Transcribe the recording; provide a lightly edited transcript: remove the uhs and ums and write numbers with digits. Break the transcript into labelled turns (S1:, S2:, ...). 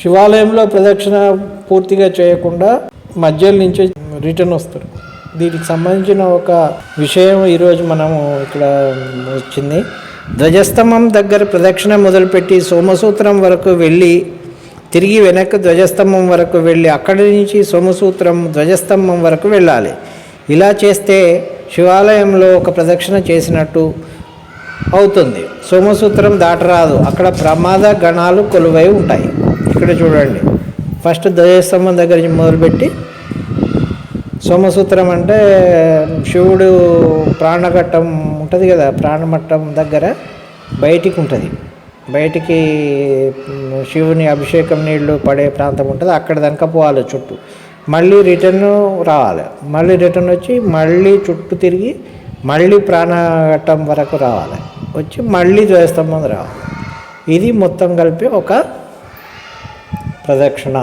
S1: శివాలయంలో ప్రదక్షిణ పూర్తిగా చేయకుండా మధ్యలో నుంచి రిటర్న్ వస్తారు. దీనికి సంబంధించిన ఒక విషయం ఈరోజు మనము ఇక్కడ వచ్చింది. ధ్వజస్తంభం దగ్గర ప్రదక్షిణ మొదలుపెట్టి సోమసూత్రం వరకు వెళ్ళి తిరిగి వెనక్కి ధ్వజస్తంభం వరకు వెళ్ళి అక్కడి నుంచి సోమసూత్రం ధ్వజస్తంభం వరకు వెళ్ళాలి. ఇలా చేస్తే శివాలయంలో ఒక ప్రదక్షిణ చేసినట్టు అవుతుంది. సోమసూత్రం దాటరాదు, అక్కడ ప్రమాద గణాలు కొలువై ఉంటాయి. ఇక్కడ చూడండి, ఫస్ట్ ధ్వజస్తంభం దగ్గర నుంచి మొదలుపెట్టి సోమసూత్రం అంటే శివుడు ప్రాణఘట్టం ఉంటుంది కదా, ప్రాణమట్టం దగ్గర బయటికి ఉంటుంది. బయటికి శివుని అభిషేకం నీళ్లు పడే ప్రాంతం ఉంటుంది, అక్కడ దాకా పోవాలి చుట్టూ. మళ్ళీ రిటర్న్ రావాలి, మళ్ళీ రిటర్న్ వచ్చి మళ్ళీ చుట్టూ తిరిగి మళ్ళీ ప్రాణఘట్టం వరకు రావాలి, వచ్చి మళ్ళీ ధ్వజస్తంభం రావాలి. ఇది మొత్తం కలిపి ఒక ప్రదక్షిణ.